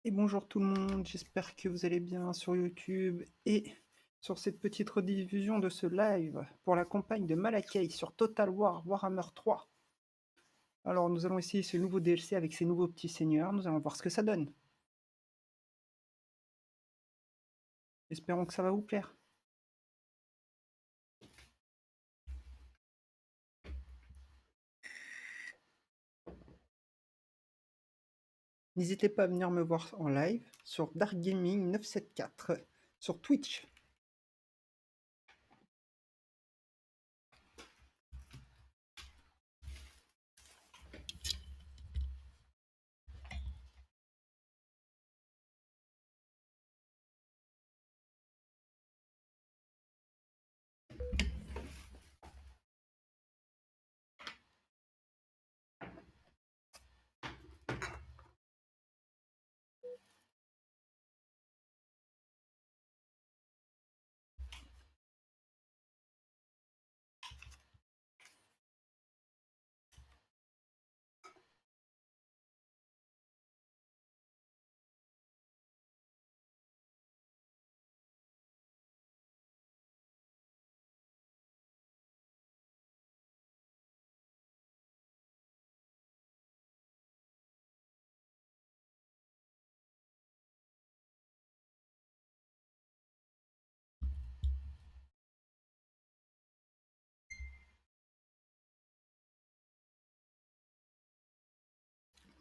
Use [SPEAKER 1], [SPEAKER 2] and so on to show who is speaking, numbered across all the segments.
[SPEAKER 1] Et bonjour tout le monde, j'espère que vous allez bien sur YouTube et sur cette petite rediffusion de ce live pour la campagne de Malakai sur Total War Warhammer 3. Alors nous allons essayer ce nouveau DLC avec ces nouveaux petits seigneurs, nous allons voir ce que ça donne. Espérons que ça va vous plaire. N'hésitez pas à venir me voir en live sur Dark Gaming 974 sur Twitch.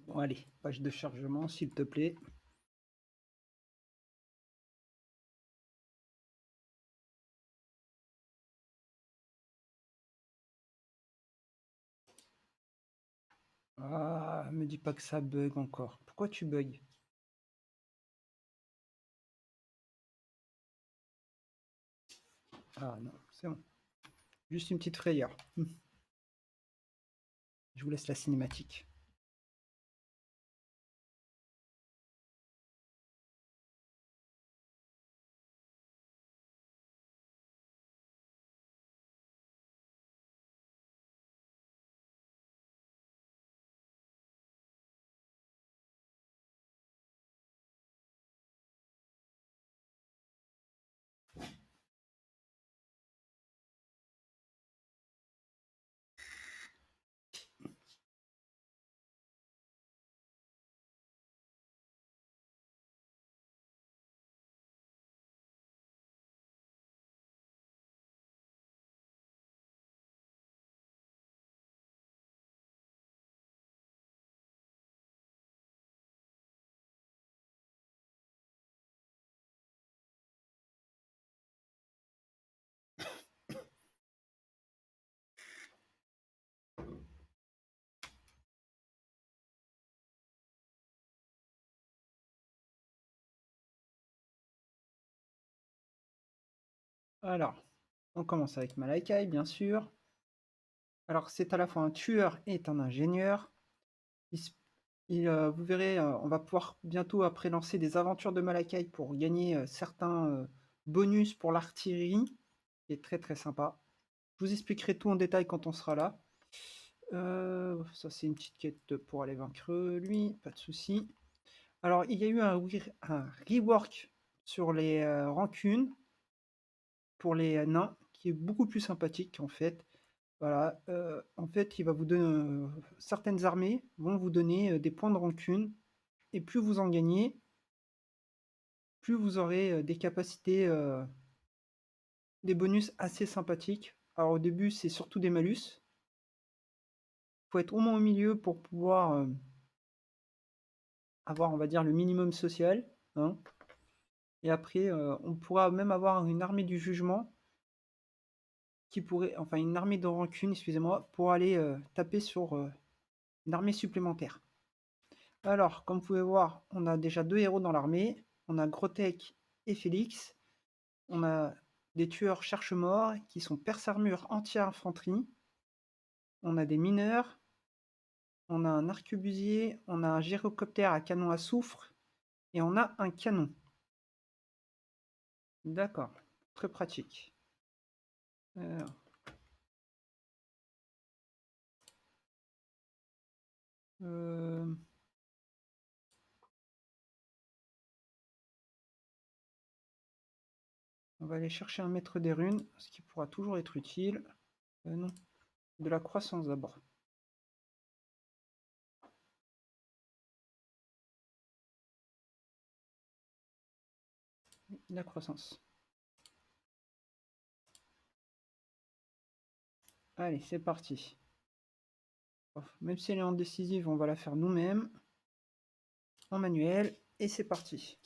[SPEAKER 1] Bon allez, page de chargement s'il te plaît. Ah, me dis pas que ça bug encore. Pourquoi tu bugs? Ah non, c'est bon. Juste une petite frayeur. Je vous laisse la cinématique. Alors, on commence avec Malakai, bien sûr. Alors, c'est à la fois un tueur et un ingénieur. Vous verrez, on va pouvoir bientôt après lancer des aventures de Malakai pour gagner certains bonus pour l'artillerie, qui est très très sympa. Je vous expliquerai tout en détail quand on sera là. Ça, c'est une petite quête pour aller vaincre lui, pas de souci. Alors, il y a eu un rework sur les rancunes pour les nains, qui est beaucoup plus sympathique en fait. Voilà, en fait, il va vous donner certaines armées vont vous donner des points de rancune, et plus vous en gagnez, plus vous aurez des capacités, des bonus assez sympathiques. Alors au début, c'est surtout des malus. Il faut être au moins au milieu pour pouvoir avoir, on va dire, le minimum social. Hein. Et après, on pourra même avoir une armée du jugement qui pourrait, enfin une armée de rancune, excusez-moi, pour aller taper sur une armée supplémentaire. Alors, comme vous pouvez voir, on a déjà 2 héros dans l'armée. On a Grotek et Félix. On a des tueurs cherche-morts qui sont perce-armure anti-infanterie. On a des mineurs. On a un arquebusier. On a un gyrocoptère à canon à soufre. Et on a un canon. D'accord. Très pratique. Alors, On va aller chercher un maître des runes, ce qui pourra toujours être utile. Non, de la croissance d'abord. La croissance. Allez, c'est parti. Même si elle est en décisive, on va la faire nous-mêmes. En manuel. Et c'est parti.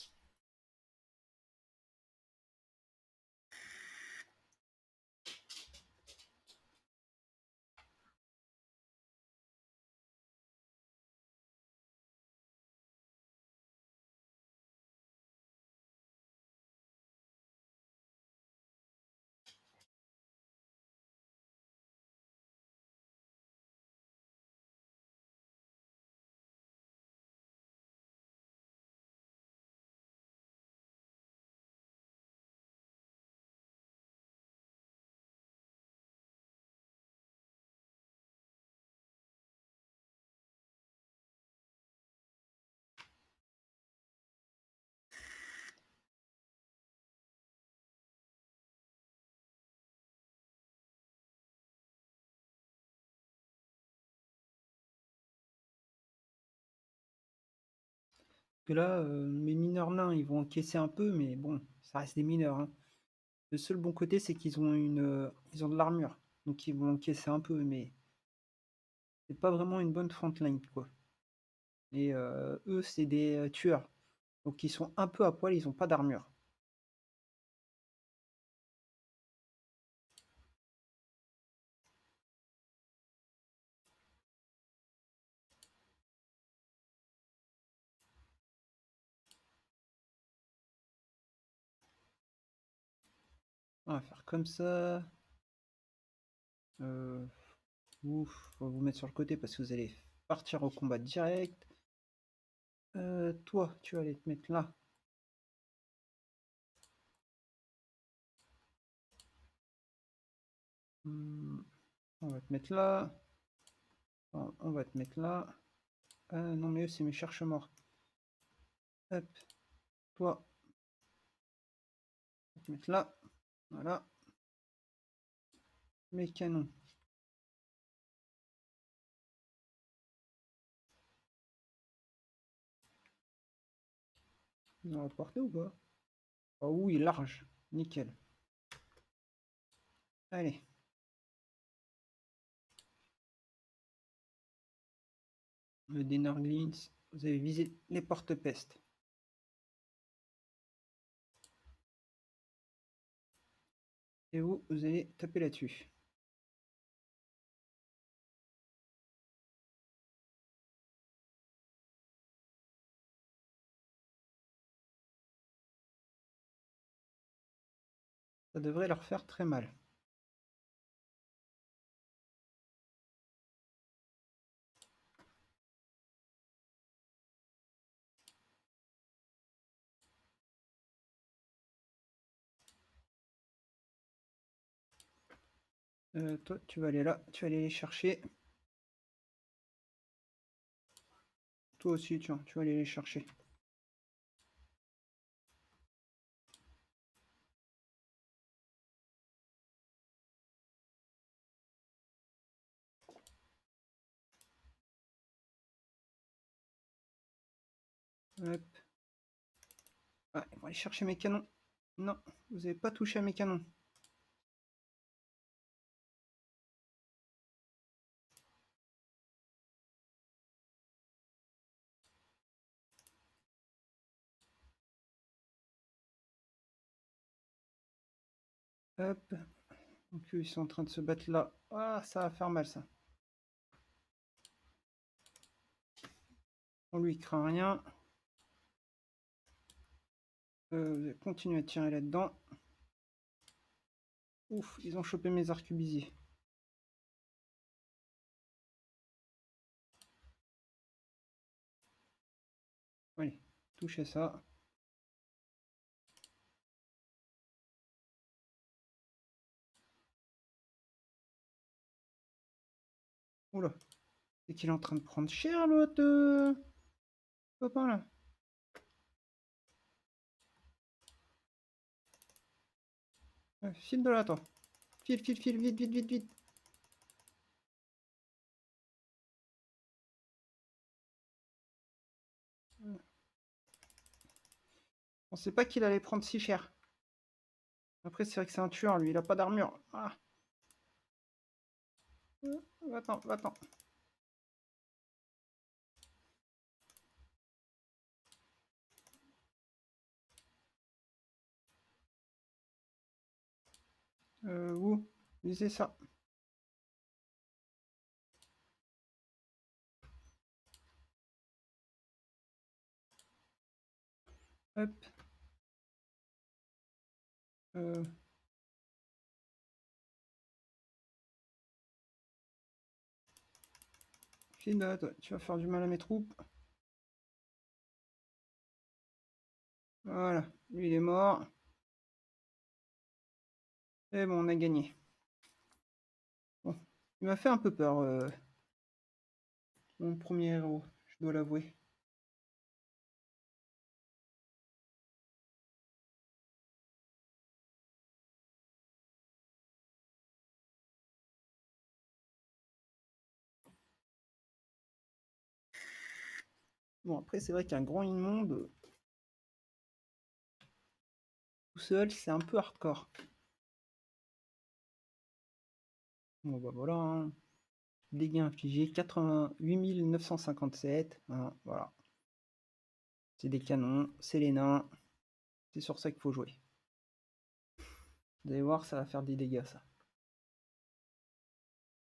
[SPEAKER 1] Que là, mes mineurs nains, ils vont encaisser un peu, mais bon, ça reste des mineurs, hein. Le seul bon côté, c'est qu'ils ont ils ont de l'armure, donc ils vont encaisser un peu, mais c'est pas vraiment une bonne frontline, quoi. Et eux, c'est des tueurs, donc ils sont un peu à poil, ils ont pas d'armure. On va faire comme ça. Ouf, on va vous mettre sur le côté parce que vous allez partir au combat direct. Toi, tu vas aller te mettre là. Hmm, on va te mettre là. On va te mettre là. Non, mais eux, c'est mes cherche-morts. Hop, toi, on va te mettre là. Voilà. Mes canons. Ils ont rapporté ou pas? Oh oui, large. Nickel. Allez. Le Denarglins. Vous avez visé les porte-pestes. Et vous allez taper là-dessus. Ça devrait leur faire très mal. Toi, tu vas aller là. Tu vas aller les chercher. Toi aussi, tu vas aller les chercher. Hop. Ah, ils vont aller chercher mes canons. Non, vous n'avez pas touché à mes canons. Hop. Donc ils sont en train de se battre là. Ah, ça va faire mal ça. On lui craint rien. Continuez à tirer là-dedans. Ouf, ils ont chopé mes arquebusiers. Allez, touchez ça. Oula, c'est qu'il est en train de prendre cher l'autre copain là. File de là, toi. File, file, file, vite, vite, vite, vite. On sait pas qu'il allait prendre si cher. Après, c'est vrai que c'est un tueur, lui, il a pas d'armure. Ah. Va-t'en, va-t'en. Où? Lisez ça. Hop. Euh... File de là, toi. Tu vas faire du mal à mes troupes. Voilà. Lui, il est mort. Et bon, on a gagné. Bon. Il m'a fait un peu peur, mon premier héros, je dois l'avouer. Bon, après, c'est vrai qu'un grand immonde, tout seul, c'est un peu hardcore. Bon, bah voilà, hein. Dégâts infligés, 88 957. Hein, voilà. C'est des canons, c'est les nains. C'est sur ça qu'il faut jouer. Vous allez voir, ça va faire des dégâts, ça.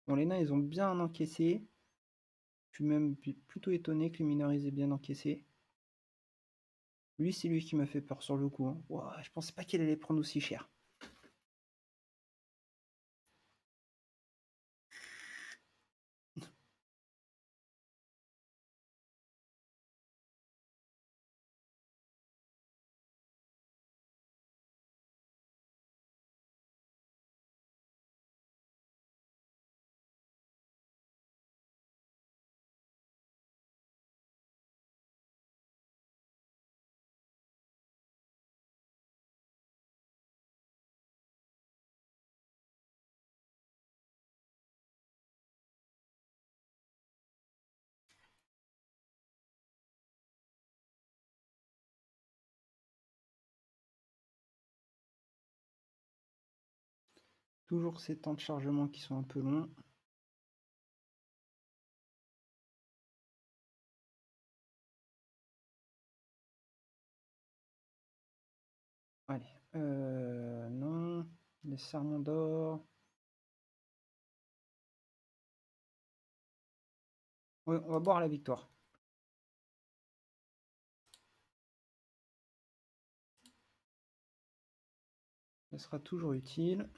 [SPEAKER 1] Bon, les nains, ils ont bien encaissé. Je suis même plutôt étonné que les mineurs aient bien encaissé. Lui, c'est lui qui m'a fait peur sur le coup. Hein. Ouah, je pensais pas qu'il allait prendre aussi cher. Toujours ces temps de chargement qui sont un peu longs. Allez, non, les serments d'or. Ouais, on va boire la victoire. Ça sera toujours utile.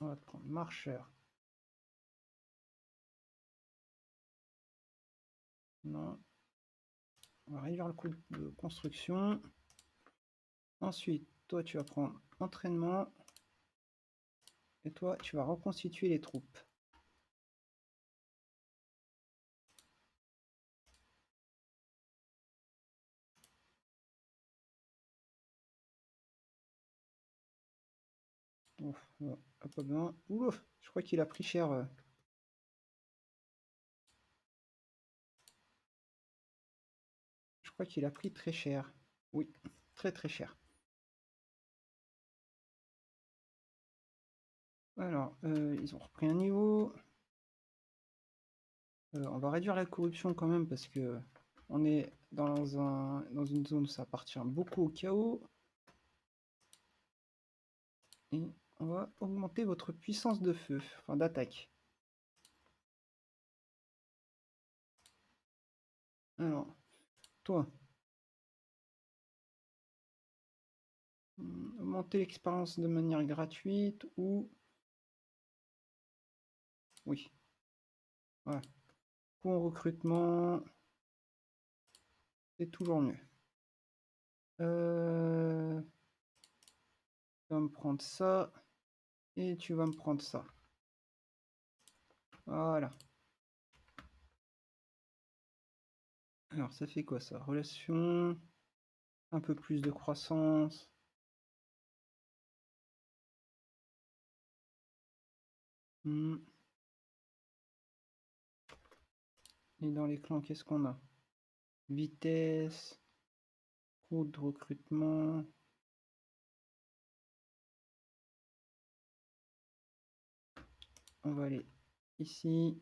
[SPEAKER 1] On va prendre marcheur. Non. On va réduire le coût de construction. Ensuite, toi, tu vas prendre entraînement. Et toi, tu vas reconstituer les troupes. Ouf, pas bien. Ouf, je crois qu'il a pris cher. Je crois qu'il a pris très cher. Oui, très très cher. Alors, ils ont repris un niveau. On va réduire la corruption quand même parce que on est dans une zone où ça appartient beaucoup au chaos. Et on va augmenter votre puissance de feu, enfin d'attaque. Alors, toi, augmenter l'expérience de manière gratuite ou... Oui, voilà. Coût en recrutement, c'est toujours mieux. Tu vas me prendre ça et tu vas me prendre ça. Voilà. Alors ça fait quoi ça? Relation, un peu plus de croissance. Hmm. Et dans les clans, qu'est-ce qu'on a? Vitesse, coût de recrutement. On va aller ici.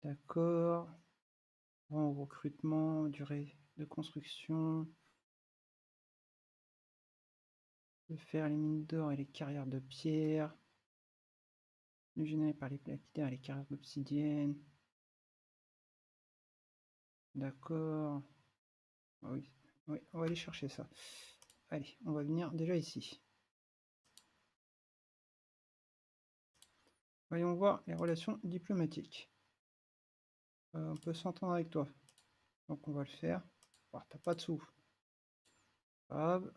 [SPEAKER 1] D'accord. Rang au recrutement, durée de construction. De faire les mines d'or et les carrières de pierre. Généré par les lapidaires et les carrières d'obsidienne. D'accord. Ah oui. Oui, on va aller chercher ça. Allez, on va venir déjà ici. Voyons voir les relations diplomatiques. On peut s'entendre avec toi. Donc on va le faire. Oh, t'as pas de sous. Grave.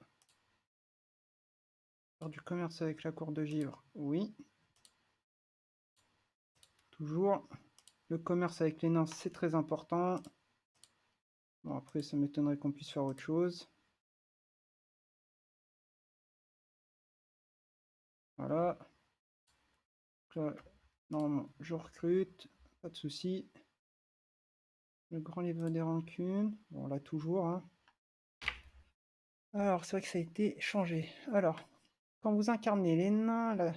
[SPEAKER 1] Faire du commerce avec la cour de Givre. Oui. Toujours. Le commerce avec les nains, c'est très important. Bon, après, ça m'étonnerait qu'on puisse faire autre chose. Voilà. Donc là, normalement, je recrute. Pas de souci. Le grand livre des rancunes. Bon, là, toujours. Hein. Alors, c'est vrai que ça a été changé. Alors, quand vous incarnez les nains, la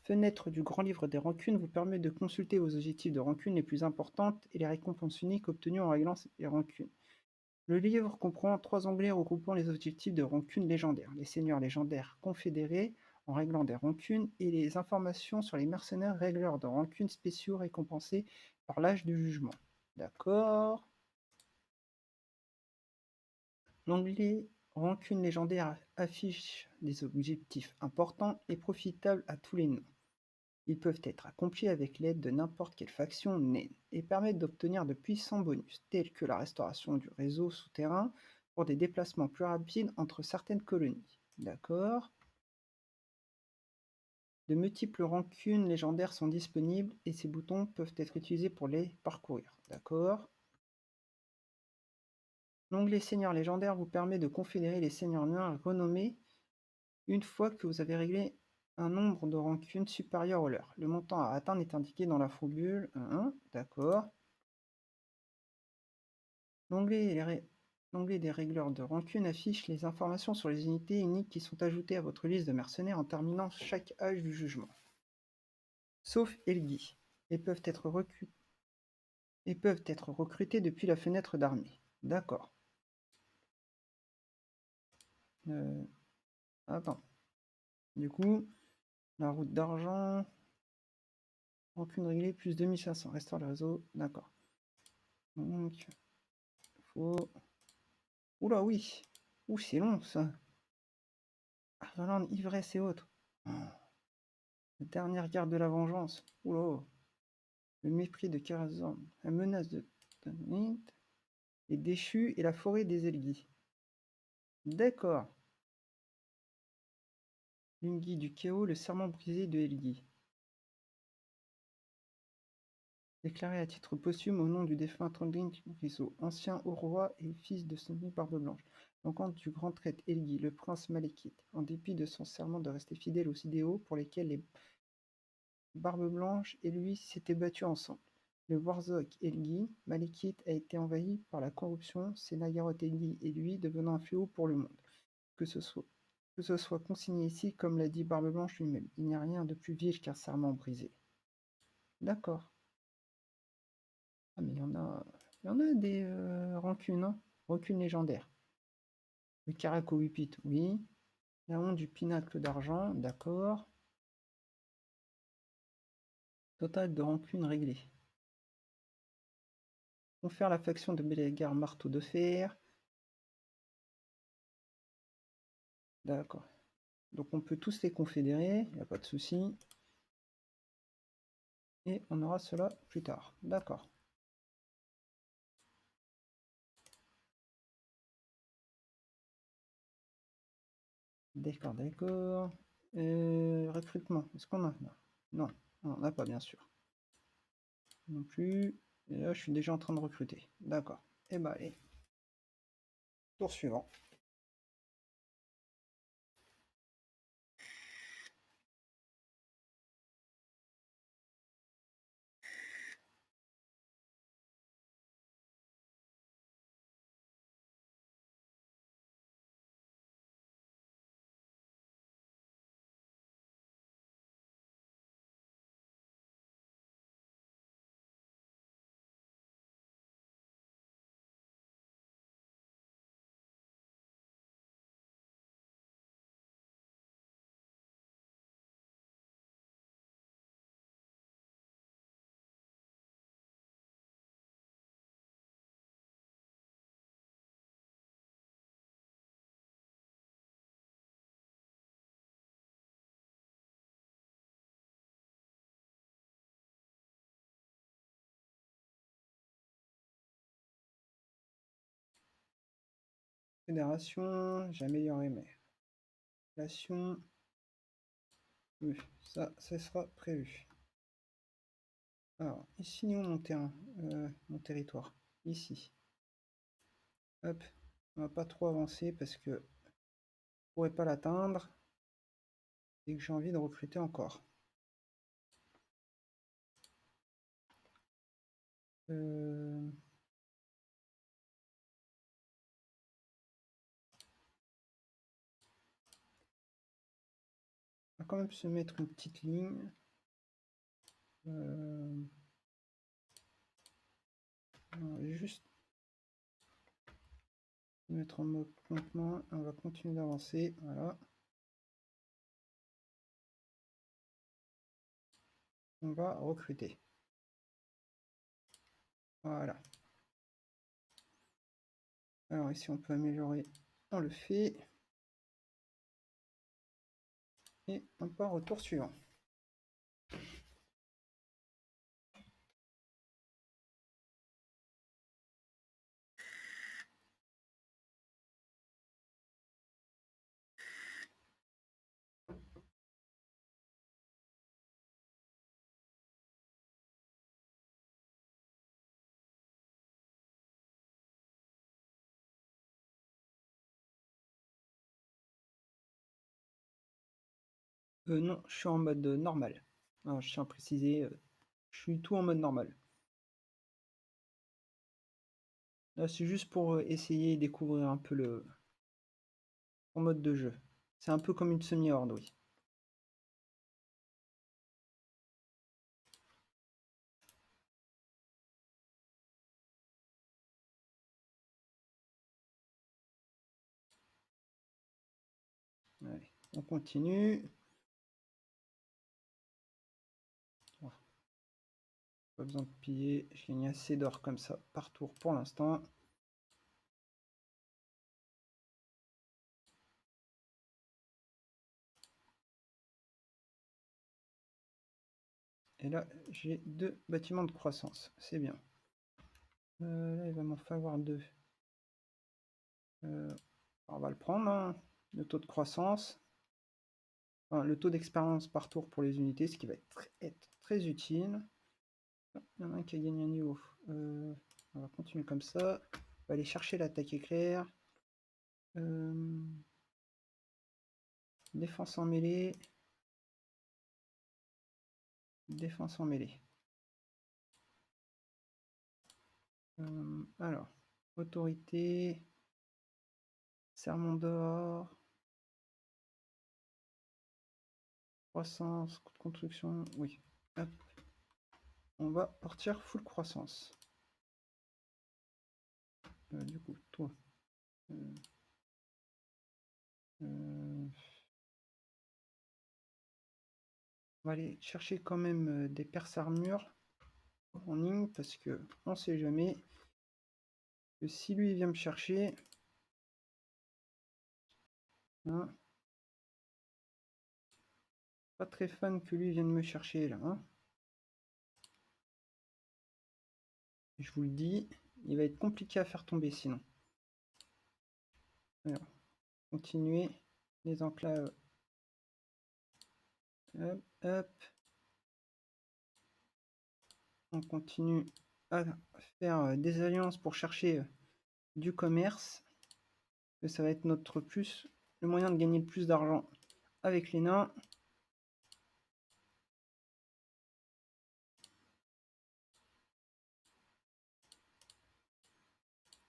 [SPEAKER 1] fenêtre du grand livre des rancunes vous permet de consulter vos objectifs de rancune les plus importantes et les récompenses uniques obtenues en réglant les rancunes. Le livre comprend 3 onglets regroupant les objectifs de rancune légendaires, les seigneurs légendaires confédérés en réglant des rancunes et les informations sur les mercenaires régleurs de rancunes spéciaux récompensés par l'âge du jugement. D'accord. L'onglet rancune légendaire affiche des objectifs importants et profitables à tous les nains. Ils peuvent être accomplis avec l'aide de n'importe quelle faction naine et permettent d'obtenir de puissants bonus, tels que la restauration du réseau souterrain pour des déplacements plus rapides entre certaines colonies. D'accord. De multiples rancunes légendaires sont disponibles et ces boutons peuvent être utilisés pour les parcourir. D'accord. L'onglet Seigneur légendaire vous permet de confédérer les seigneurs nains renommés une fois que vous avez réglé un nombre de rancunes supérieur au leur. Le montant à atteindre est indiqué dans la formule 1. D'accord. L'onglet des régleurs de rancune affiche les informations sur les unités uniques qui sont ajoutées à votre liste de mercenaires en terminant chaque âge du jugement. Sauf Elgi, et peuvent être recrutés depuis la fenêtre d'armée. D'accord. Attends. Du coup, la route d'argent, rancune réglée, plus 2500. Restaure le réseau. D'accord. Donc, faut... Oula, oui. Ouh, c'est long, ça. Arvalande, ivresse et autres. Oh. La dernière garde de la vengeance. Oula. Le mépris de Karazorn. La menace de Tanit. Les déchus et la forêt des Elgis. D'accord. Lungi du chaos, le serment brisé de Helgi. Déclaré à titre posthume au nom du défunt Trondheim Brissot, ancien haut roi et fils de Snowy Barbe Blanche, l'encontre du grand traître Helgi, le prince malékite, en dépit de son serment de rester fidèle aux idéaux pour lesquels les Barbe Blanche et lui s'étaient battus ensemble. Le Warzog Helgi, malékite, a été envahi par la corruption, c'est Nagaroth Helgi et lui devenant un fléau pour le monde. Que ce soit consigné ici, comme l'a dit Barbe Blanche lui-même, il n'y a rien de plus vil qu'un serment brisé. D'accord. Ah, mais il y en a des rancunes, hein. Rancunes légendaires. Le Caraco Whippit, oui. La honte du pinacle d'argent, d'accord. Total de rancunes réglé. Confère la faction de Bélégar Marteau de Fer. D'accord. Donc on peut tous les confédérer, il n'y a pas de souci. Et on aura cela plus tard. D'accord. D'accord, d'accord. Recrutement, est-ce qu'on en a? Non, on n'en a pas bien sûr. Non plus. Et là, je suis déjà en train de recruter. D'accord. Et bah allez. Tour suivant. Fédération, j'ai amélioré mes relations. Oui, ça sera prévu. Alors, ici, où mon terrain, mon territoire? Ici. Hop, on va pas trop avancer parce que je pourrais pas l'atteindre et que j'ai envie de recruter encore. On va quand même se mettre une petite ligne. Juste mettre en mode campement. On va continuer d'avancer. Voilà. On va recruter. Voilà. Alors ici, on peut améliorer. On le fait. Et on part au tour suivant. Non, je suis en mode normal. Alors, je tiens à préciser, je suis tout en mode normal. Là, c'est juste pour essayer et découvrir un peu le mode de jeu. C'est un peu comme une semi-horde, oui. Allez, on continue. Pas besoin de piller, je gagne assez d'or comme ça par tour pour l'instant. Et là, j'ai 2 bâtiments de croissance, c'est bien. Là, il va m'en falloir 2. On va le prendre, hein. Le taux de croissance. Enfin, le taux d'expérience par tour pour les unités, ce qui va être très utile. Il y en a un qui a gagné un niveau. On va continuer comme ça. On va aller chercher l'attaque éclair. Défense en mêlée. Défense en mêlée. Alors, autorité. Sermon d'or. Croissance, coût de construction. Oui. Hop. On va partir full croissance. Du coup, toi. On va aller chercher quand même des perces armures en ligne parce que on sait jamais que si lui vient me chercher, hein, pas très fan que lui vienne me chercher là. Hein. Je vous le dis, il va être compliqué à faire tomber sinon. Alors, continuer les enclaves Hop, hop. On continue à faire des alliances pour chercher du commerce. Et ça va être notre plus, le moyen de gagner le plus d'argent avec les nains.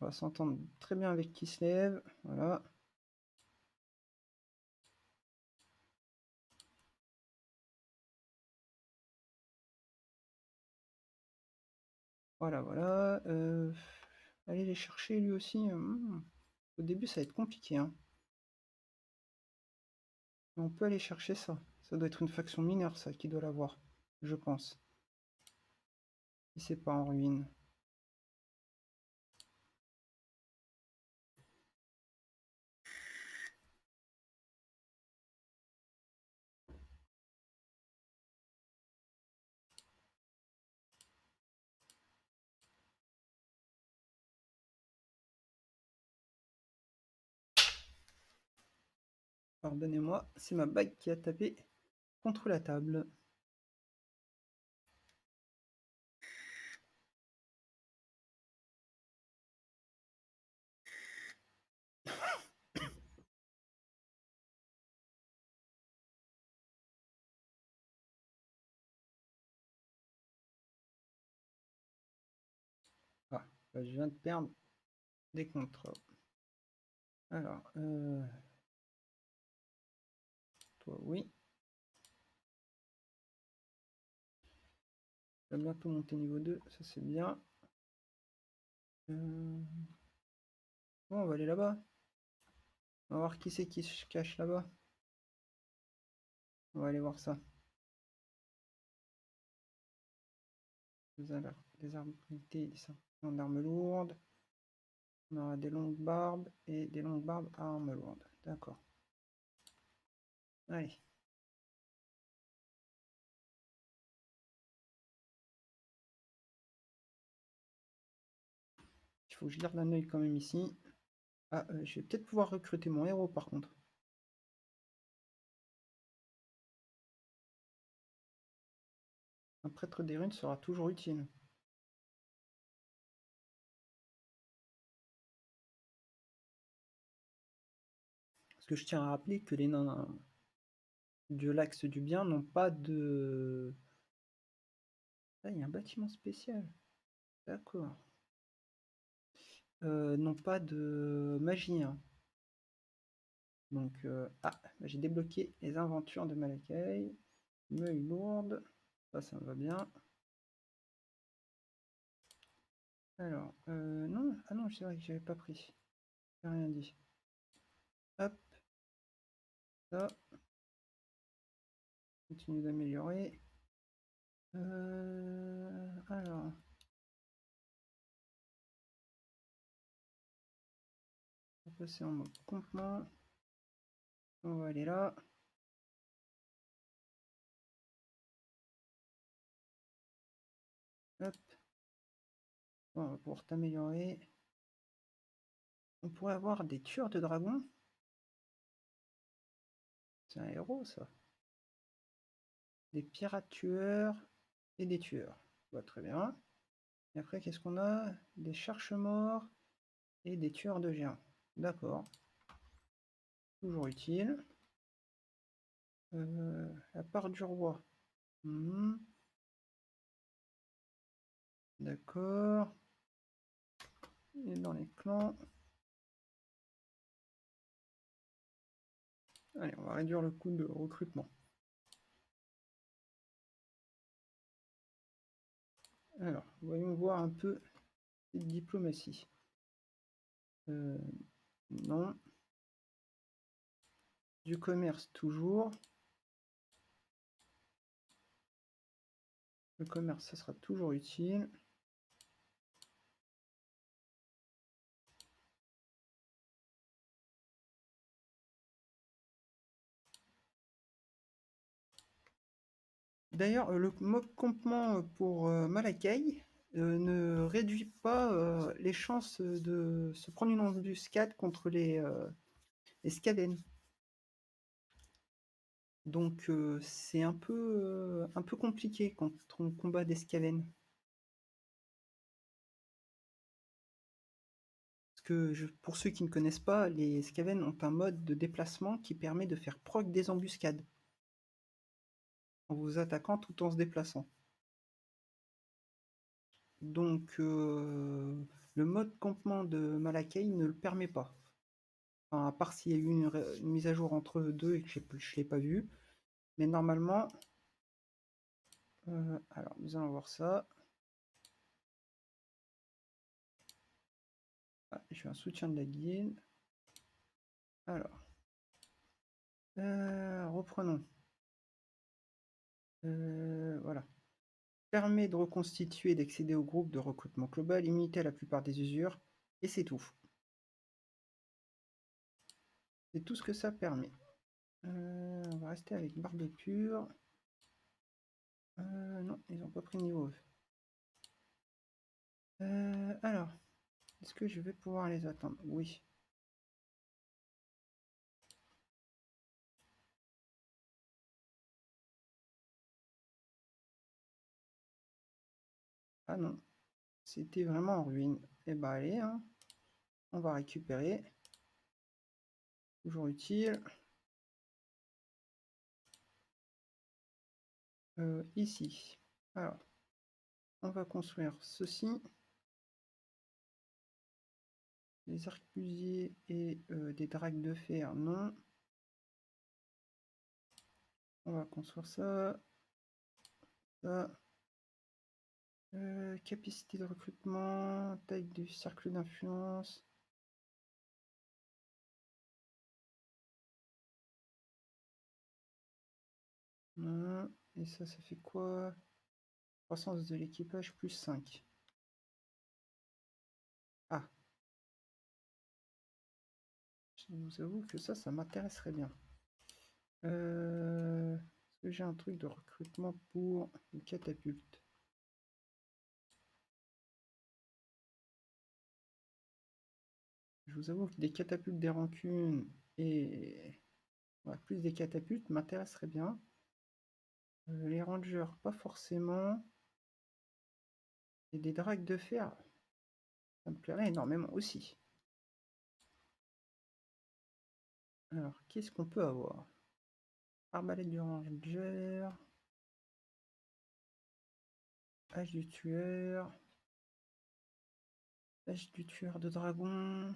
[SPEAKER 1] On va s'entendre très bien avec Kislev. Voilà. Voilà, voilà. Aller les chercher lui aussi. Au début, ça va être compliqué, hein. Mais on peut aller chercher ça. Ça doit être une faction mineure, ça, qui doit l'avoir, je pense. Si c'est pas en ruine. Pardonnez-moi, c'est ma bague qui a tapé contre la table. Ah, bah, je viens de perdre des contrôles. Alors, toi, oui. Je vais bientôt monter niveau 2, ça c'est bien. Bon, on va aller là-bas. On va voir qui c'est qui se cache là-bas. On va aller voir ça. Des armes limitées, des serpents d'armes lourdes. On aura des longues barbes et des longues barbes à armes lourdes. D'accord. Allez. Il faut que je garde un œil quand même ici. Ah, je vais peut-être pouvoir recruter mon héros par contre. Un prêtre des runes sera toujours utile. Parce que je tiens à rappeler que les nains de l'axe du bien n'ont pas de... Ah, il y a un bâtiment spécial. D'accord. N'ont pas de magie, hein. Donc, ah, j'ai débloqué les aventures de Malakai. Meuille lourde. Ça me va bien. Alors, non. Ah non, c'est vrai que j'avais pas pris. J'ai rien dit. Hop. Ça. Continue d'améliorer. Alors. On va passer en mode campement. On va aller là. Hop. Bon, on va pouvoir t'améliorer. On pourrait avoir des tueurs de dragons. C'est un héros, ça. Des pirates tueurs et des tueurs. Bah, très bien. Et après, qu'est-ce qu'on a? Des cherche-morts et des tueurs de géants. D'accord. Toujours utile. La part du roi. D'accord. Et dans les clans. Allez, on va réduire le coût de recrutement. Alors, voyons voir un peu cette diplomatie. Non. Du commerce toujours. Le commerce, ça sera toujours utile. D'ailleurs, le mob campement pour Malakai ne réduit pas les chances de se prendre une embuscade contre les Skaven. Donc c'est un peu compliqué quand on combat des Skaven. Parce que pour ceux qui ne connaissent pas, les Skaven ont un mode de déplacement qui permet de faire proc des embuscades en vous attaquant tout en se déplaçant. Donc le mode campement de Malakei ne le permet pas. Enfin, à part s'il y a eu une mise à jour entre deux et que je ne l'ai pas vu. Mais normalement, alors nous allons voir ça. Ah, j'ai un soutien de la guilde. Alors, reprenons. Voilà. Permet de reconstituer et d'accéder au groupe de recrutement global, immunité à la plupart des usures, et c'est tout. C'est tout ce que ça permet. On va rester avec barbe pure. Non, ils n'ont pas pris niveau. Alors, est-ce que je vais pouvoir les attendre? Oui. Ah non, c'était vraiment en ruine. Eh ben allez, hein, on va récupérer. Toujours utile. Ici. Alors, on va construire ceci. Des arquebusiers et des dragues de fer, non. On va construire ça. Ça. Capacité de recrutement, taille du cercle d'influence. Et ça fait quoi? Croissance de l'équipage plus 5. Ah, je vous avoue que ça m'intéresserait bien. Est-ce que j'ai un truc de recrutement pour une catapulte? Je vous avoue que des catapultes des rancunes et plus des catapultes m'intéresserait bien. Les rangers, pas forcément. Et des dragues de fer, ça me plairait énormément aussi. Alors, qu'est-ce qu'on peut avoir? Arbalète du ranger. Hache du tueur. Hache du tueur de dragon.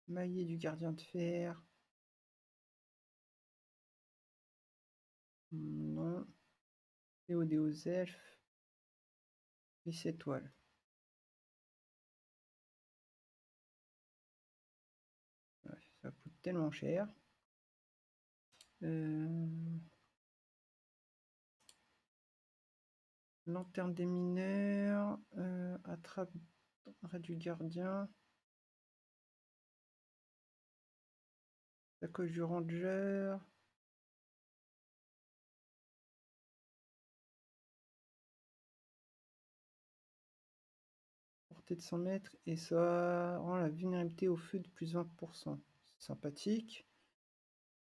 [SPEAKER 1] Maillet du gardien de fer. Non. Féodé aux elfes. 10 étoiles. Ouais, ça coûte tellement cher. Lanterne des mineurs. Attrape du gardien. Sacoche du ranger. Portée de 100 mètres. Et ça rend la vulnérabilité au feu de plus 20%. Sympathique.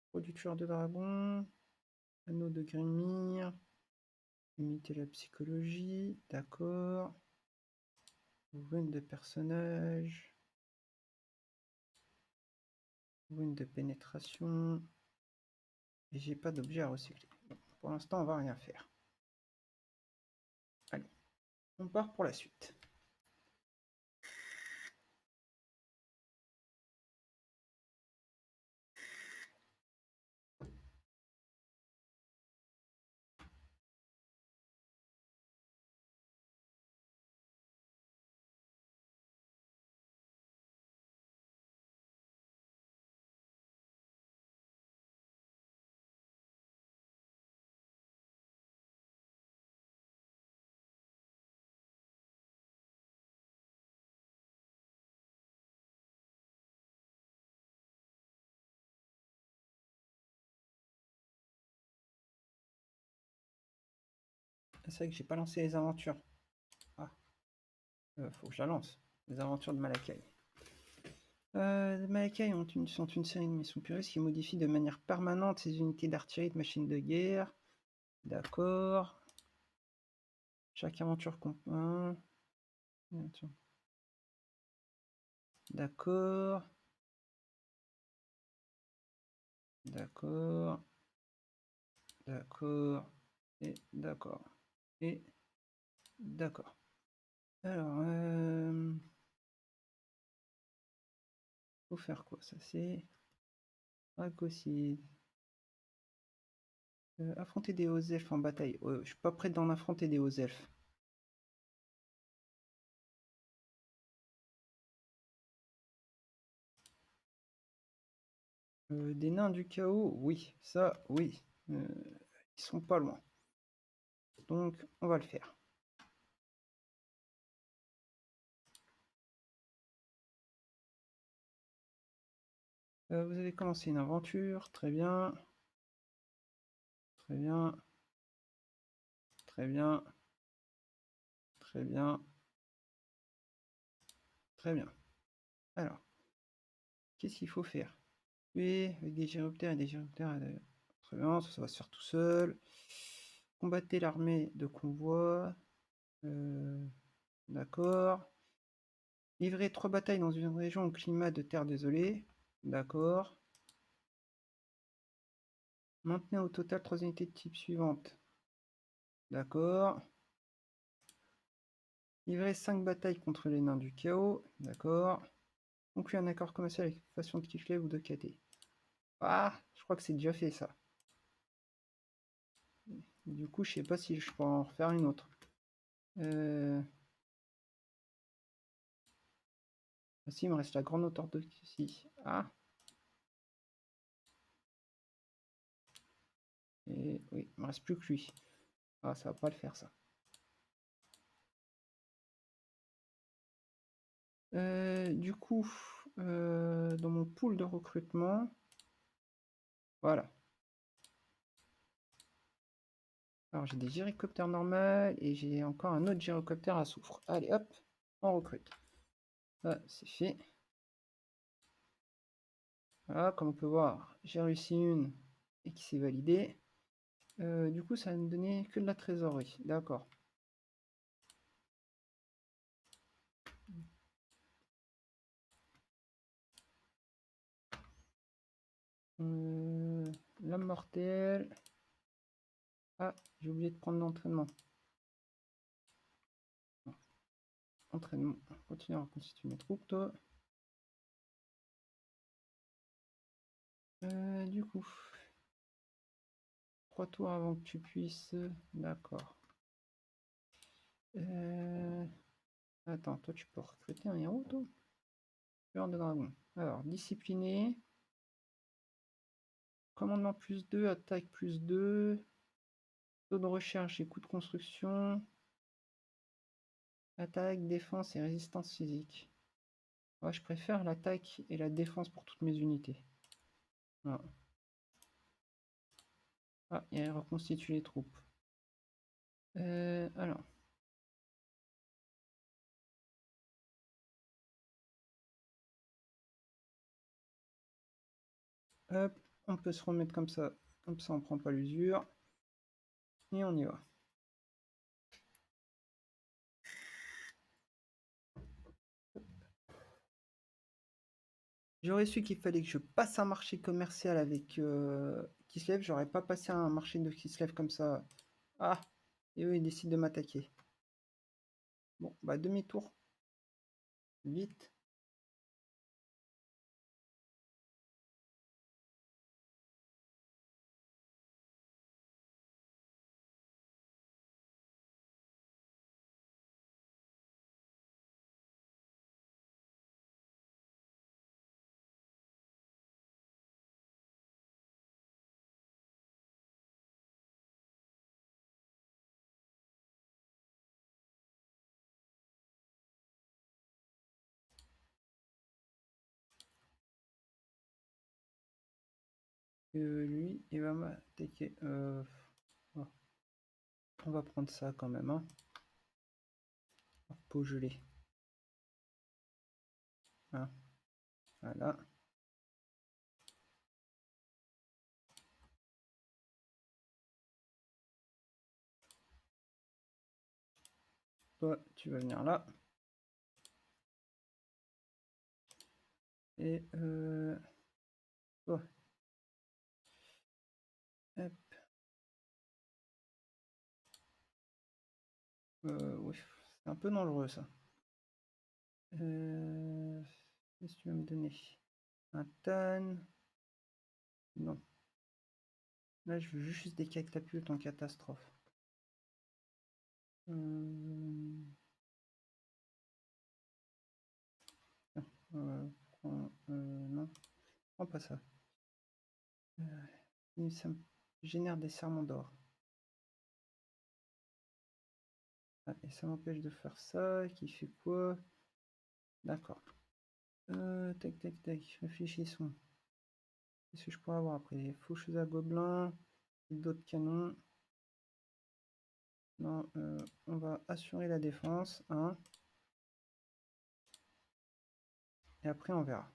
[SPEAKER 1] Producteur de dragon. Anneau de Grimir. Imiter la psychologie. D'accord. Rune de personnage. Rune de pénétration. Et j'ai pas d'objet à recycler. Bon, pour l'instant, on va rien faire. Allez, on part pour la suite. C'est vrai que j'ai pas lancé les aventures. Ah, faut que je la lance. Les aventures de Malakai. Les Malakai sont une série de missions puristes qui modifient de manière permanente ces unités d'artillerie et de machines de guerre. D'accord. Chaque aventure comprend... D'accord. D'accord. D'accord. Et d'accord. Et d'accord. Alors, faut faire quoi? Ça c'est... Racocide. Affronter des hauts elfes en bataille. Je suis pas prêt d'en affronter des hauts elfes. Des nains du chaos, oui, ça, oui. Ils sont pas loin. Donc, on va le faire. Vous avez commencé une aventure, très bien. Très bien. Très bien. Très bien. Très bien. Alors, qu'est-ce qu'il faut faire? Tuer avec des gyroptères et des gyroptères. Très bien, ça va se faire tout seul. Combattez l'armée de convoi. D'accord. Livrer 3 batailles dans une région au climat de terre désolée. D'accord. Maintenez au total 3 unités de type suivante. D'accord. Livrer 5 batailles contre les nains du chaos. D'accord. Conclure un accord commercial avec faction de Kislev ou de KT. Ah, je crois que c'est déjà fait ça. Du coup, je sais pas si je peux en refaire une autre. Ah si, il me reste la grande hauteur de... Si. Ah. Et oui, il me reste plus que lui. Ah, ça va pas le faire ça. Du coup, dans mon pool de recrutement, voilà. Alors j'ai des gyrocoptères normales et j'ai encore un autre gyrocoptère à soufre. Allez hop, on recrute. Ah, c'est fait. Voilà, comme on peut voir, j'ai réussi une et qui s'est validée. Du coup, ça va me donner que de la trésorerie. D'accord. Lame mortelle. Ah, j'ai oublié de prendre l'entraînement. Entraînement. Continue à reconstituer mes troupes, toi. Du coup, 3 tours avant que tu puisses. D'accord. Attends, toi, tu peux recruter un héros, toi? Tueur de dragon. Alors, discipliné. Commandement plus 2, attaque plus 2. Taux de recherche et coût de construction. Attaque, défense et résistance physique. Ouais, je préfère l'attaque et la défense pour toutes mes unités. Voilà. Ah, et reconstitue les troupes. Alors. Hop, on peut se remettre comme ça. Comme ça, on prend pas l'usure. Et on y va. J'aurais su qu'il fallait que je passe un marché commercial avec Kislev. J'aurais pas passé un marché de Kislev comme ça. Ah, et eux, ils décident de m'attaquer. Bon, bah demi-tour. Vite. Lui, il va m'attaquer. Oh, on va prendre ça quand même. Hein. Peau gelée. Hein. Voilà. Toi, tu vas venir là. Et toi. Hop. Oui, c'est un peu dangereux ça. Qu'est-ce que tu vas me donner? Un tonne. Non. Là, je veux juste des catapultes en catastrophe. Non, prends pas ça. Ça me génère des serments d'or. Ah, et ça m'empêche de faire ça. Qui fait quoi? D'accord. Tac, tac, tac. Réfléchissons. Qu'est-ce que je pourrais avoir après? Faucheuse à gobelins. D'autres canons. Non, on va assurer la défense. Hein. Et après, on verra.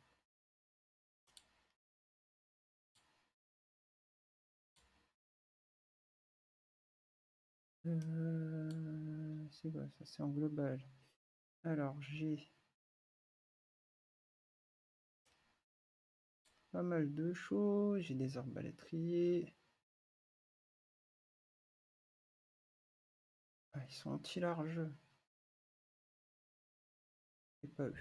[SPEAKER 1] C'est quoi ça? C'est en global. Alors, j'ai pas mal de choses. J'ai des arbalétriers. Ah, ils sont anti-large. C'est pas eux.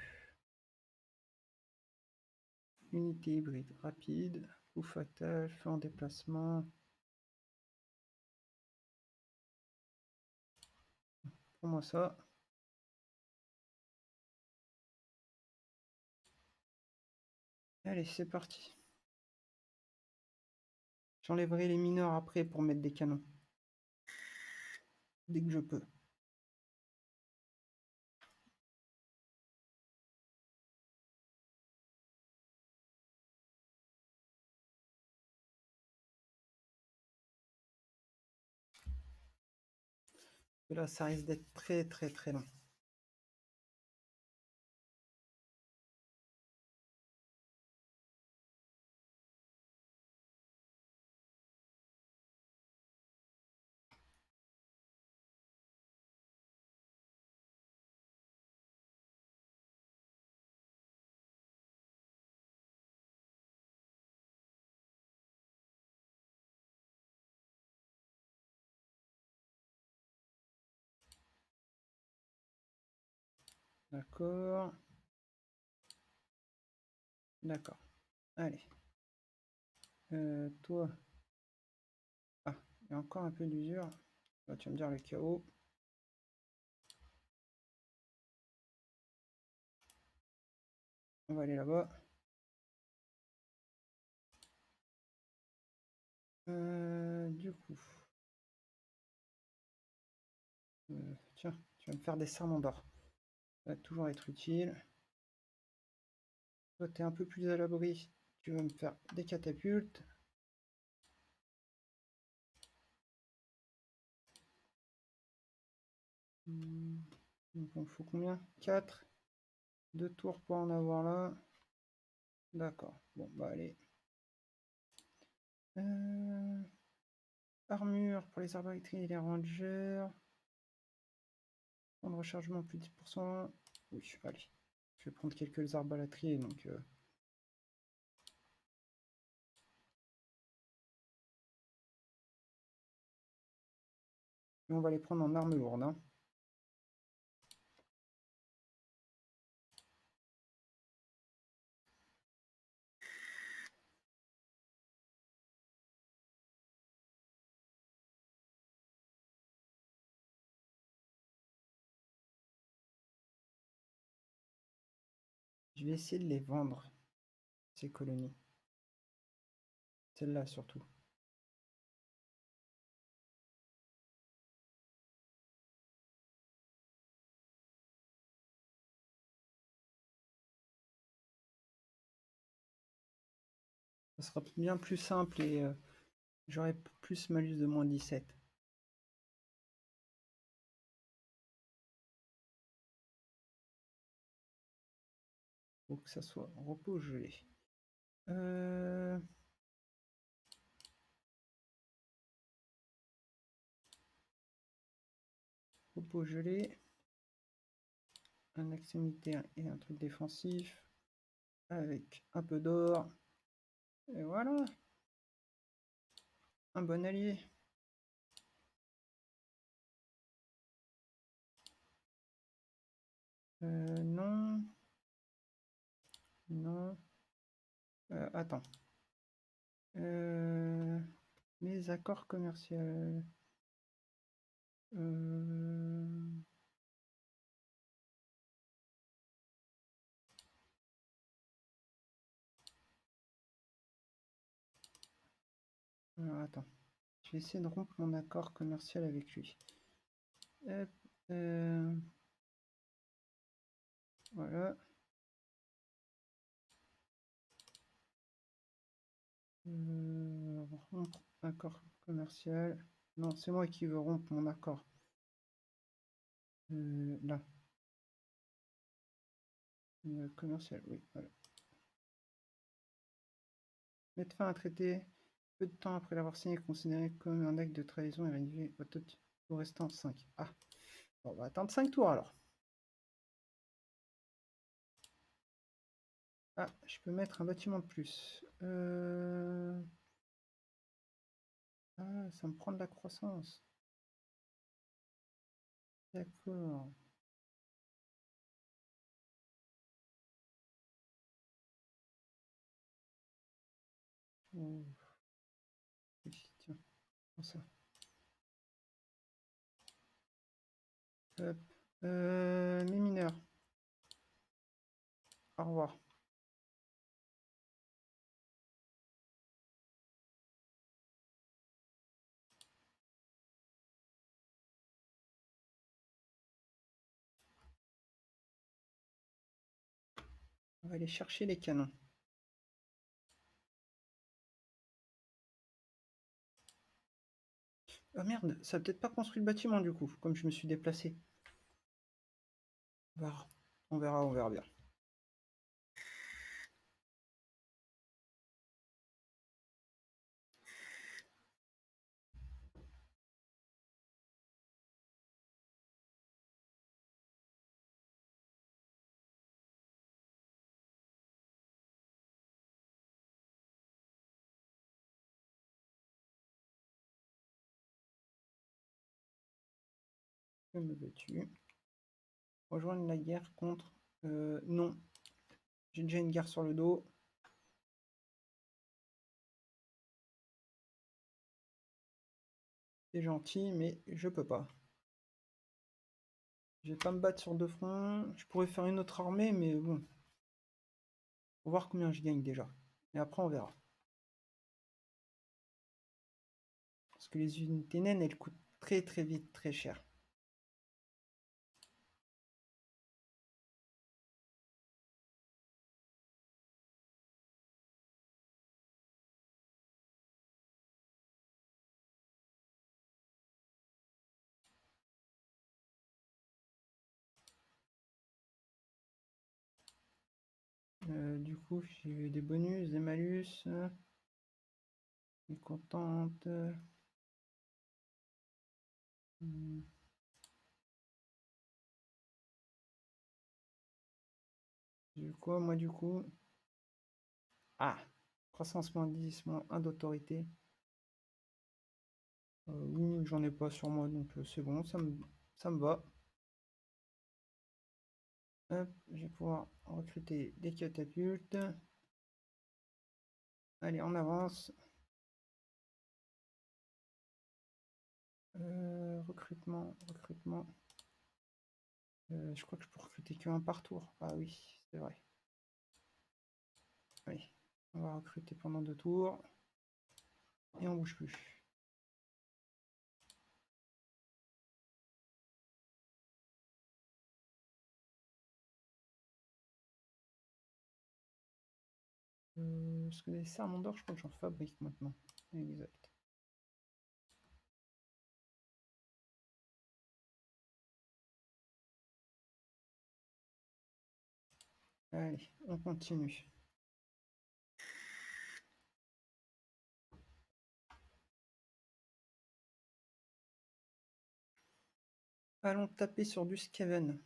[SPEAKER 1] Unité hybride rapide. Coup fatal. Feu en déplacement. Prends-moi ça. Allez, c'est parti. J'enlèverai les mineurs après pour mettre des canons. Dès que je peux. Et là, ça risque d'être très très très long. D'accord. D'accord. Allez. Toi. Ah, il y a encore un peu d'usure. Là, tu vas me dire le chaos. On va aller là-bas. Du coup. Tiens, tu vas me faire des serments d'or. Ça va toujours être utile. Toi, tu es un peu plus à l'abri. Tu vas me faire des catapultes. Donc, il faut combien? 4. 2 tours pour en avoir là. D'accord. Bon, bah allez. Armure pour les arbalétriers et les rangers. Temps de rechargement plus 10%. Oui, allez. Je vais prendre quelques arbalétriers, donc... on va les prendre en armes lourdes. Hein. Je vais essayer de les vendre, ces colonies. Celle-là surtout. Ça sera bien plus simple et j'aurai plus malus de moins 17. Faut que ça soit repos gelé. Repos gelé. Un axe militaire et un truc défensif. Avec un peu d'or. Et voilà. Un bon allié. Non. Non. Attends. Mes accords commerciaux. Alors, attends. Je vais essayer de rompre mon accord commercial avec lui. Hop. Voilà. Rompre accord commercial. Non, c'est moi qui veux rompre mon accord. Là. Commercial, oui, voilà. Mettre fin à un traité. Peu de temps après l'avoir signé, considéré comme un acte de trahison et réduit au restant 5. Ah, bon, on va attendre 5 tours alors. Ah, je peux mettre un bâtiment de plus. Ah, ça me prend de la croissance. D'accord. Oh. Oui, tiens, prends ça. Hop. Mes mineurs. Au revoir. On va aller chercher les canons. Ah merde, ça a peut-être pas construit le bâtiment du coup, comme je me suis déplacé. On verra bien. Je me battu. Rejoindre la guerre contre... non. J'ai déjà une guerre sur le dos. C'est gentil, mais je peux pas. Je vais pas me battre sur deux fronts. Je pourrais faire une autre armée, mais bon. Faut voir combien je gagne déjà. Et après, on verra. Parce que les unités naines, elles coûtent très très vite, très cher. Du coup, j'ai des bonus, des malus. Je suis contente. Du coup, moi du coup... Ah, croissance moins 10, moins 1 d'autorité. Oui, j'en ai pas sur moi, donc c'est bon, ça me va. Hop, je vais pouvoir recruter des catapultes. Allez, on avance. Recrutement. Je crois que je peux recruter qu'un par tour. Ah oui, c'est vrai. Allez, on va recruter pendant 2 tours. Et on bouge plus. Parce que les serments d'or, je crois que j'en fabrique maintenant. Exact. Allez, on continue. Allons taper sur du Skaven.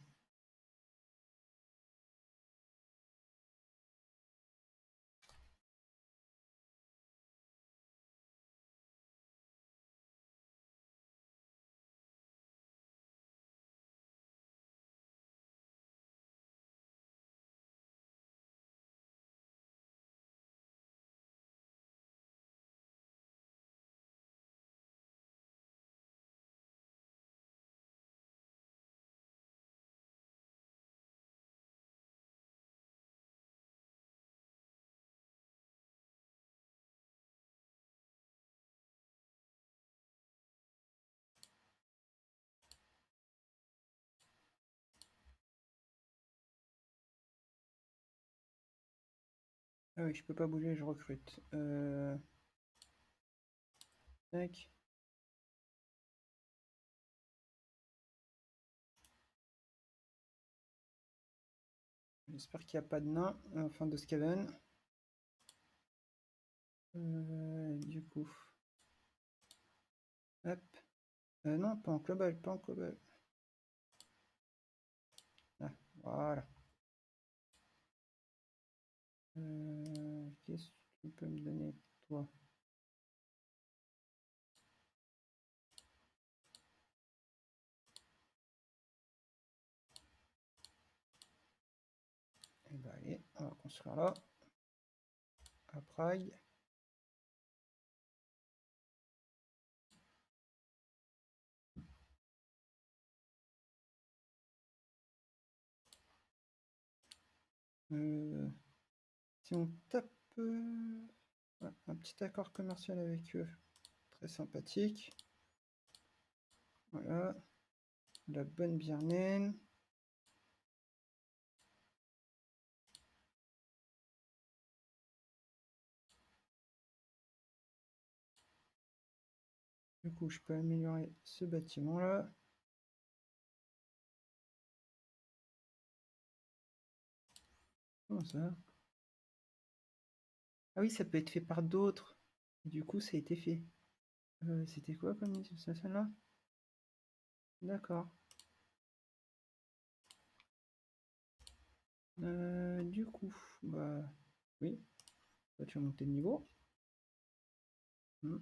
[SPEAKER 1] Ah oui, je peux pas bouger, je recrute. Tac. J'espère qu'il n'y a pas de nain, enfin de Skaven. Du coup. Hop. Non, pas en global, pas en global. Ah, voilà. Qu'est-ce que tu peux me donner, toi? Eh ben allez, on va construire là. À Prague. Si on tape ouais, un petit accord commercial avec eux, très sympathique. Voilà, la bonne bière naine. Du coup, je peux améliorer ce bâtiment-là. Comment ça? Ah oui, ça peut être fait par d'autres. Du coup, ça a été fait. C'était quoi comme celle-là? D'accord. Du coup, bah oui, toi tu vas monter de niveau. Hmm.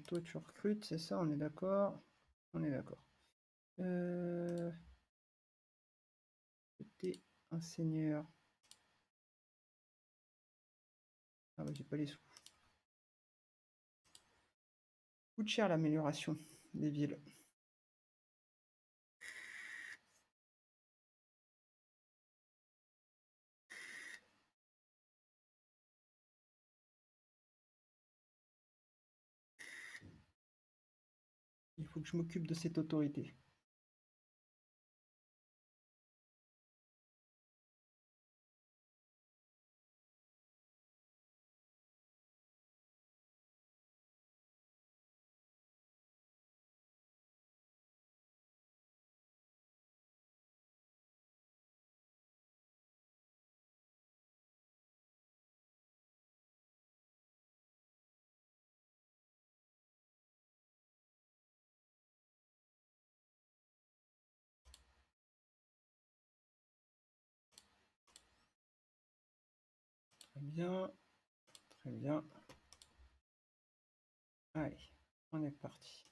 [SPEAKER 1] Toi tu recrutes, c'est ça, on est d'accord? On est d'accord. T'es un seigneur. Ah ouais, j'ai pas les sous. Coûte cher l'amélioration des villes. Il faut que je m'occupe de cette autorité. Très bien, très bien. Allez, on est parti.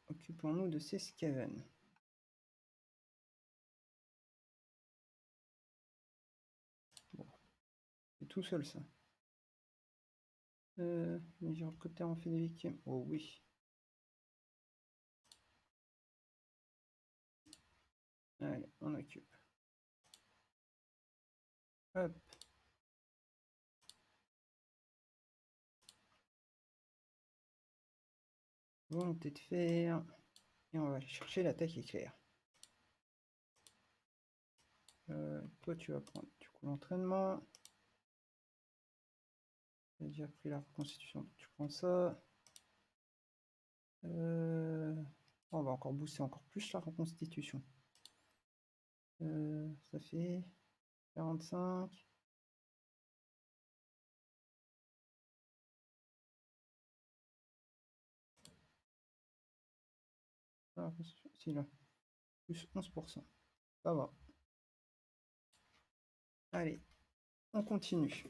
[SPEAKER 1] Occupons-nous de ces Skaven. Bon, c'est tout seul ça. Mais j'ai recruté en fait des victimes. Oh oui. Allez, on occupe. Hop. Volonté de fer. Et on va aller chercher l'attaque éclair. Toi, tu vas prendre du coup l'entraînement. Tu as déjà pris la reconstitution, donc tu prends ça. On va encore booster encore plus la reconstitution. Ça fait 45. Ah, si là, plus 11%. Ça va. Allez, on continue.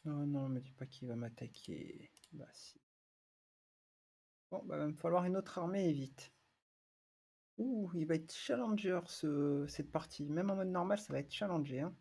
[SPEAKER 1] Oh non, me dis pas qu'il va m'attaquer. Bah si. Bon, bah va me falloir une autre armée et vite. Ouh, il va être challenger cette partie. Même en mode normal, ça va être challengé, hein.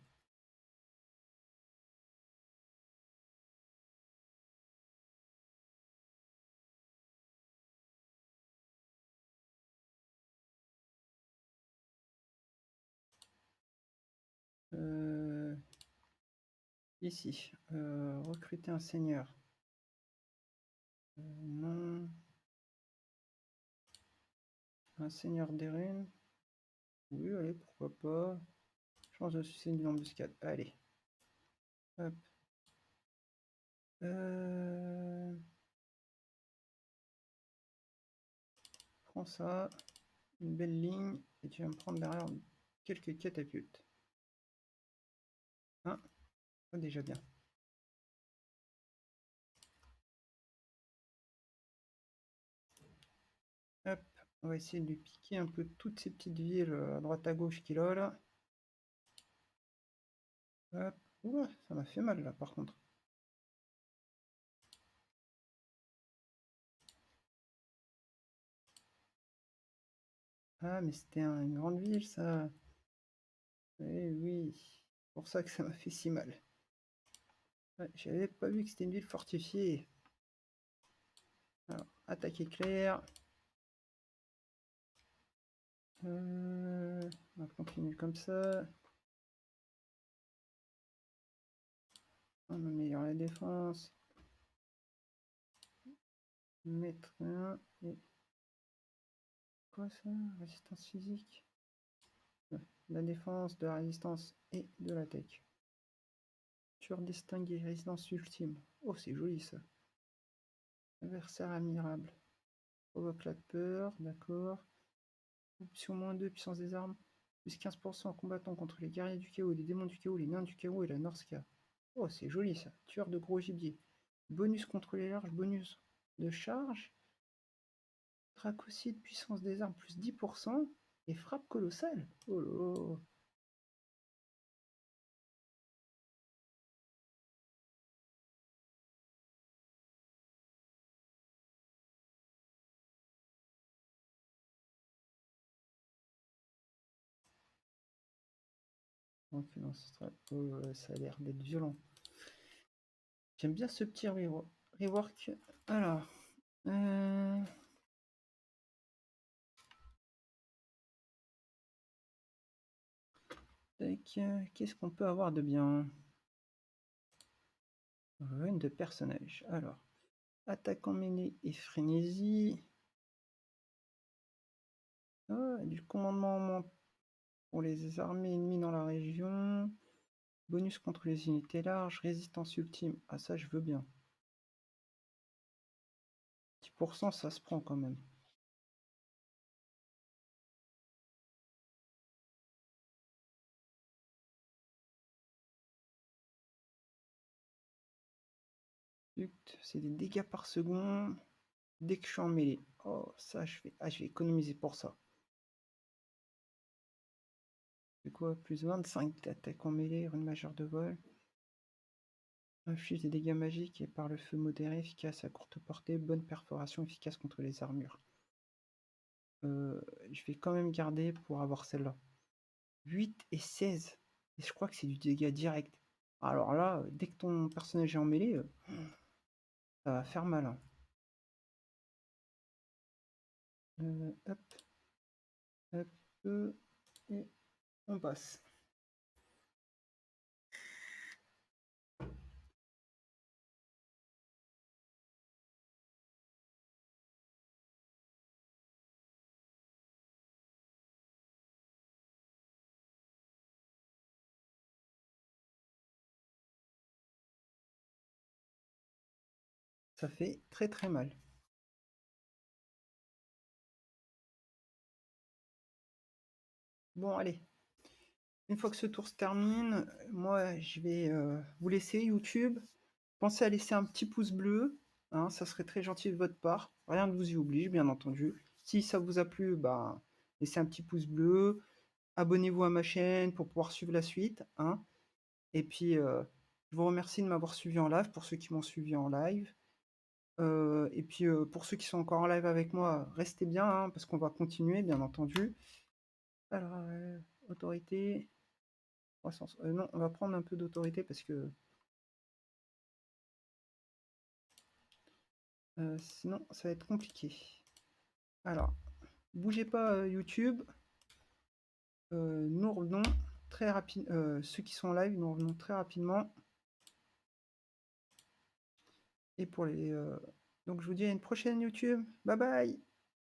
[SPEAKER 1] Ici, recruter un seigneur. Non. Un seigneur des runes. Oui, allez, pourquoi pas. Chance de succès d'une embuscade. Allez. Hop. Prends ça. Une belle ligne. Et tu vas me prendre derrière quelques catapultes. Hein, ça déjà bien. Hop. On va essayer de lui piquer un peu toutes ces petites villes à droite à gauche qu'il a là. Hop. Ouah, ça m'a fait mal là par contre. Ah, mais c'était une grande ville ça. Eh oui. C'est pour ça que ça m'a fait si mal. Ouais, j'avais pas vu que c'était une ville fortifiée. Alors, attaque éclair. On continue comme ça. On améliore la défense. Mettre un. Et... Quoi ça? Résistance physique? Ouais, la défense, de la résistance et de l'attaque. Tueur distingué, résidence ultime. Oh, c'est joli ça. Adversaire admirable. Provoque la peur, d'accord. Option -2, puissance des armes. Plus 15% en combattant contre les guerriers du chaos, les démons du chaos, les nains du chaos et la Norska. Oh, c'est joli ça. Tueur de gros gibier. Bonus contre les larges, bonus de charge. Dracocide, puissance des armes, plus 10%. Et frappe colossale. Oh là. Donc, non, ça a l'air d'être violent. J'aime bien ce petit rework. Alors. Qu'est-ce qu'on peut avoir de bien? Rune de personnage. Alors. Attaque en mêlée et frénésie. Ah, du commandement en main pour les armées ennemies dans la région. Bonus contre les unités larges. Résistance ultime. Ah, ça, je veux bien. 10%, ça se prend quand même. C'est des dégâts par seconde dès que je suis en mêlée. Oh, ça, je vais économiser pour ça. C'est quoi? Plus 25 d'attaque en mêlée, rune majeure de vol. Inflige des dégâts magiques et par le feu modéré, efficace à courte portée, bonne perforation, efficace contre les armures. Je vais quand même garder pour avoir celle-là. 8 et 16. Et je crois que c'est du dégât direct. Alors là, dès que ton personnage est en mêlée, ça va faire mal, hein. Hop. Hop, et on passe. Ça fait très très mal. Bon, allez. Une fois que ce tour se termine, moi je vais vous laisser YouTube. Pensez à laisser un petit pouce bleu, hein, ça serait très gentil de votre part. Rien ne vous y oblige, bien entendu. Si ça vous a plu, bah, laissez un petit pouce bleu. Abonnez-vous à ma chaîne pour pouvoir suivre la suite, hein. Et puis, je vous remercie de m'avoir suivi en live, pour ceux qui m'ont suivi en live. Et puis, pour ceux qui sont encore en live avec moi, restez bien, hein, parce qu'on va continuer, bien entendu. Alors, autorité, croissance. Non, on va prendre un peu d'autorité parce que sinon, ça va être compliqué. Alors, bougez pas YouTube. Nous revenons très rapidement. Ceux qui sont en live, nous revenons très rapidement. Et pour les. Donc, je vous dis à une prochaine YouTube. Bye bye!